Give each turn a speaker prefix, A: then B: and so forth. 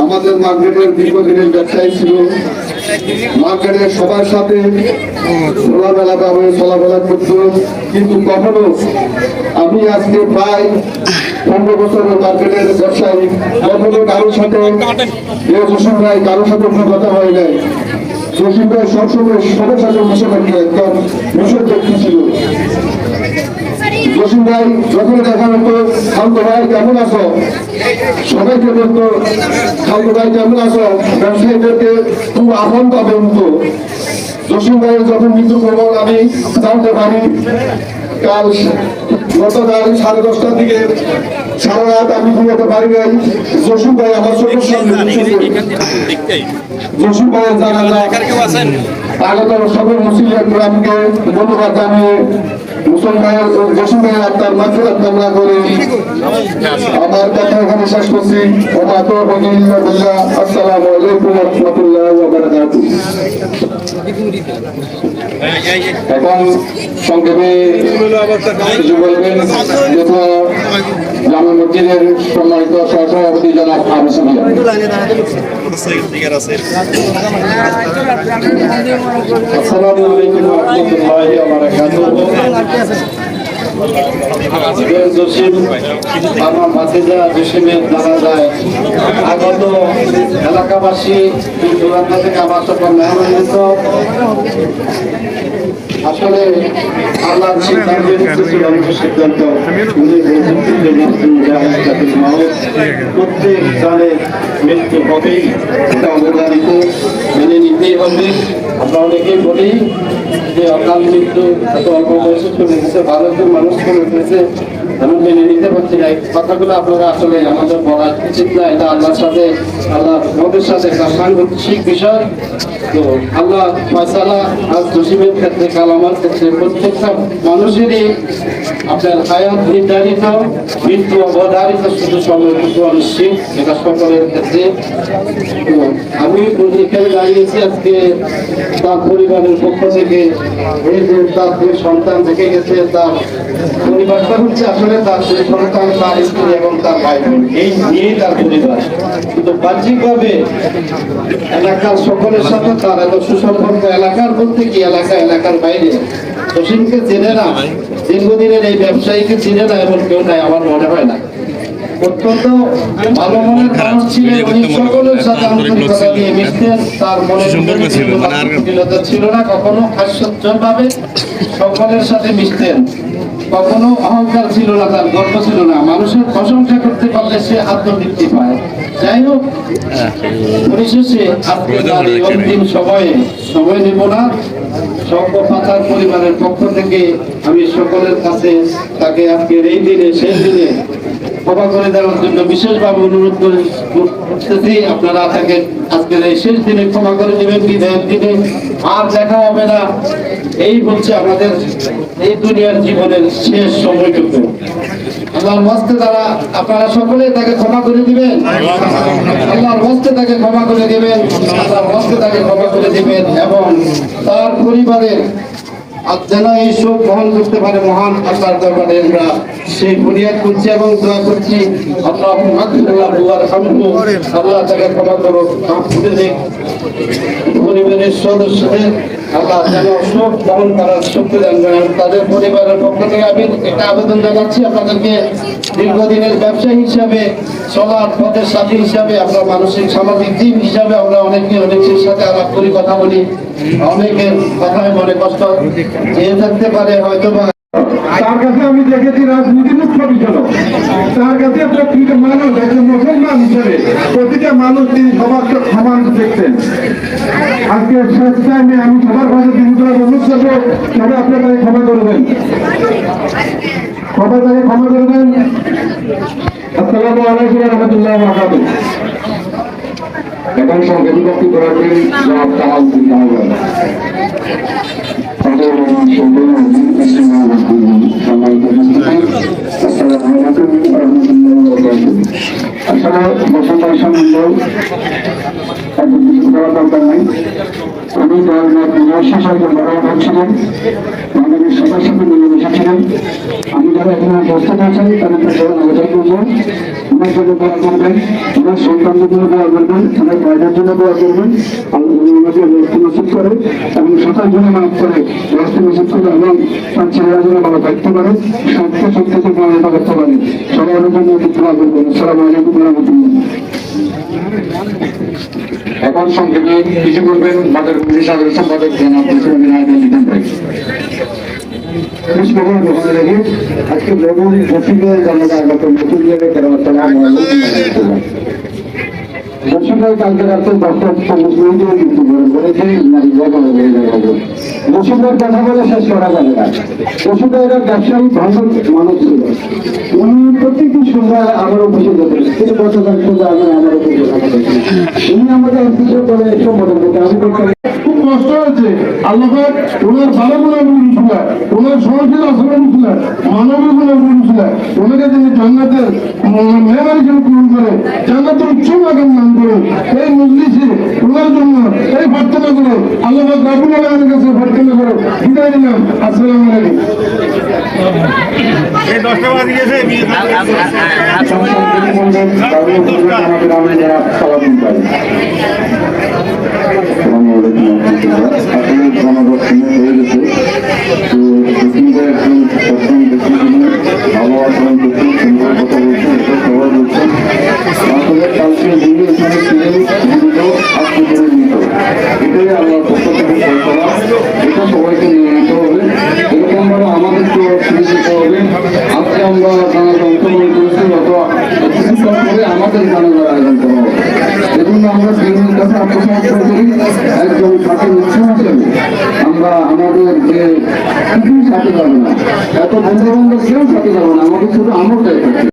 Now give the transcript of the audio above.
A: আমাদের মার্কেটের দীর্ঘদিনের ব্যবসায়ী ছিল। মার্কেটের সবার সাথে খোলামেলাভাবে চলাফেরা করত, কিন্তু কখনো আমি আজকে প্রায় 15 বছরের মার্কেটের ব্যবসায়ী, কখনো কারোর সাথে জসিম ভাই কারোর সাথে কোনো কথা হয় নাই। জসিম ভাই সবসময় সবার সাথে মিশে থাকি, একদম মিশর ব্যক্তি ছিল। জসিম ভাই যখন দেখা হতো, খালতো ভাই কেমন আছো, সবাইকে বলতো খালতো ভাই কেমন আছো, ব্যবসায়ীদেরকে খুব আপন পাবেন। তো জসিম ভাইয়ের যখন মৃত্যু খবর আমি জানতে পারি, গতকাল 10:30টার দিকে সারা রাত আমি ঘুমাতে পারি নাই। জসিম ভাই আমার চোখের সামনে, জসিম ভাইয়ের জানাজা আগত সকল মুসলিম গ্রামকে ধন্যবাদ জানিয়ে জসিম ভাইয়ের আত্মার মাগফিরাত কামনা করে আমার কথা এখানে শেষ করছি। আসসালামু আলাইকুম ওয়া রাহমাতুল্লাহি ওয়া বারাকাতুহু। এখন সংক্ষেপে কিছু বলবেন জামে মসজিদের সম্মানিত সহসভাপতি জনাব আবু সুফিয়ান। আসসালামু আলাইকুম ওয়া রাহমাতুল্লাহি ওয়া বারাকাতুহু। জসিম আমার ভাতিজা জসিমের জানা যায় আগত এলাকাবাসী দূরান্ত থেকে আমার সকল মেহমানিত, আসলে আল্লাহর সিদ্ধান্ত প্রত্যেক জানের মৃত্যু হবেই, এটা অবধারিত, মেনে নিতেই হবে। আমরা অনেকেই বলি যে অকাল মৃত্যু এত অল্প বয়সে চলে গেছে, ভালো একজন মানুষ করে উঠেছে, আমি মেনে নিতে পারছি না। এই কথাগুলো আপনারা আসলে আমাদের বলা উচিত না, এটা আল্লাহর সাথে আল্লাহ আমাদের সাথে একটা সাংঘর্ষিক বিষয়। তো আল্লাহ ফয়সালা আজ জসিমের ক্ষেত্রে, কাল আমার ক্ষেত্রে, প্রত্যেকটা মানুষেরই আপনার হায়াত নির্ধারিত, মৃত্যু অবধারিত, শুধু সময় কিন্তু অনিশ্চিত, এটা সকলের ক্ষেত্রে। তো আমি এখানে দাঁড়িয়েছি আজকে তার পরিবারের পক্ষ থেকে, এই যে তার দুই সন্তান দেখে গেছে, তার পরিবারটা হচ্ছে আসলে তার দুই সন্তান, তার স্ত্রী এবং তার ভাই বোন, এই নিয়েই তার পরিবার। কিন্তু বাহ্যিকভাবে এলাকার সকলের সাথে তার এত সুসম্পর্ক, এলাকার বলতে কি এলাকার বাইরে জসিমকে চেনে না, দীর্ঘদিনের এই ব্যবসায়ীকে চিনে না এমন কেউ নাই, আমার মনে হয় না। অত্যন্ত ভালো মনের মানুষ ছিলেন, উনি সকলের সাথে আন্তরিকতা দিয়ে মিশতেন, তার মনে ছিল না, কখনো হাস্যোজ্জ্বলভাবে সকলের সাথে মিশতেন, কখনো অহংকার ছিল না, তার গর্ব ছিল না, মানুষের প্রশংসা করতে পারলে সে আত্মতৃপ্তি পায়। যাই হোক, পরিশেষে আজকে তার এই অন্তিম সময় নেব না, সর্বপাতার পরিবারের পক্ষ থেকে আমি সকলের কাছে তাকে আজকের এই দিনে, শেষ দিনে ক্ষমা করে দেওয়ার জন্য বিশেষভাবে অনুরোধ করতেছি। আপনারা তাকে আজকের এই শেষ দিনে ক্ষমা করে দেবেন, বিদায়ের দিনে আর দেখা হবে না, এই বলছে আমাদের এই দুনিয়ার জীবনের শেষ সময়টুকু। আল্লাহর ওয়াস্তে তারা আপনারা সকলে তাকে ক্ষমা করে দিবেন, আল্লাহর ওয়াস্তে তাকে ক্ষমা করে দিবেন, আল্লাহর ওয়াস্তে তাকে ক্ষমা করে দিবেন, এবং তার পরিবারের যেন এই শোক বহন করতে পারে মহান আল্লাহর দরবারে আমরা সেই বুনিয়াদ করছি এবং দোয়া করছি। আল্লাহ তাকে ক্ষমা করো, পরিবারের সদস্যদের আল্লাহ যেন শোক বহন করার শক্তি দান করেন। তাদের পরিবারের পক্ষ থেকে আমি একটা আবেদন জানাচ্ছি আপনাদেরকে, দীর্ঘদিনের ব্যবসায়ী হিসাবে, চলার পথের সাথী হিসাবে, আমরা মানসিক সামাজিক টিম হিসাবে আমরা অনেকের সাথে আলাপ করি, কথা বলি, অনেকের কথায় মনে কষ্ট চেয়ে থাকতে পারে হয়তো বা। তার কাছে আমি দেখেছি রাজনীতি মুখ্য বিষয়, তার কাছে প্রত্যেকটা মানুষ একজন মুসলমান হিসেবে প্রতিটা মানুষ তিনি সবার সমান দেখতেন। আজকে শেষ টাইমে আমি সবার কাছে অনুরোধ করবো, তবে আপনার তাকে ক্ষমা করবেন, সবাই তাকে ক্ষমা করবেন। আসসালামু আলাইকুম ওয়া রাহমাতুল্লাহি ওয়া বারাকাতুহু। এখন সংক্ষেপে বক্তব্য রাখবেন জনাব কামাল উদ্দিন।
B: আমাদের আসলে বসন্তের সম্বন্ধে এত কিছু করার দরকার নাই। উনি শেষ হয়তো বড় হচ্ছিলেন, আমাদের সবার সাথে মিলেমিশে ছিলেন। আমি যারা এখানে উপস্থিত আছেন তাদেরকে সবাই আলোচনা করবো, ওনার জন্য দোয়া করবেন, ওনার সন্তানদের জন্য দোয়া করবেন, ওনার ভাইদের জন্য দোয়া করবেন। আল্লাহ ওনাকে ব্যস্ত নসিব করে এবং সকল জন্য মাফ করে, ব্যস্ত নসিব করে এবং তার ছেলেরা জন্য ভালো থাকতে পারে, সত্য সত্যকে প্রমাণিত করতে পারে। সবাই ওনার জন্য দোয়া করবেন। আসসালামু আলাইকুম ওয়া রাহমাতুল্লাহ।
C: এখন সংক্ষেপে কিছু বলবেন মাদার কমিটির সাধারণ সম্পাদক জনাব লিটন ভাই।
B: আজকে ভ্রমণ রফিকের জন্মদিন নতুন জায়গায় রফিকের কালকে রাত্রে 10:40 মৃত্যুবরণ করেছে। রফিকের কথা বলে শেষ করা যাবে না। রফিকের ব্যবসায়ী ভালো মানুষ ছিল, উনি প্রত্যেকটি সময় আমার অফিসে যেতেন, তিনি গতকাল সময় আমার অফিসে থাকতেন। উনি আমাকে অফিসে করে সম্বোধন করতেন। আমি
D: খুব কষ্ট হয়েছে। আল্লাহ ওনার ভালো গুণাবলী ছিল, ওনার সহজের আচরণ ছিল, মানবিক গুণাবলী ছিল। ওনাকে তিনি জান্নাতের মেহমান হিসেবে পূরণ করে, জান্নাতের উচ্চ মাকাম নাম করে এই মজলিসে ওনার জন্য এই প্রার্থনা করে আল্লাহ রাব্বুল আলামিনের কাছে প্রার্থনা করে বিদায় নিলাম। আসসালামু আলাইকুম।
B: এটা সবাইকে নিয়ে নিতে হবে। এরকম ভাবে আমাদেরকে সুনিশ্চিত হবে। আজকে আমরা জানাজা অংশগ্রহণ করেছি, কিছুক্ষণ পরে আমাদের জানাজার আয়োজন করা হবে। এজন্য আমরা দিনের কাছে আত্মসমর্পণ করি একজন সাথে উৎসাহ হিসেবে। আমরা আমাদের যে কিছুই সাথে যাবে না, এত বন্ধু বান্ধব কেউ সাথে যাবে না, আমাদের শুধু আমলটাই থাকবে।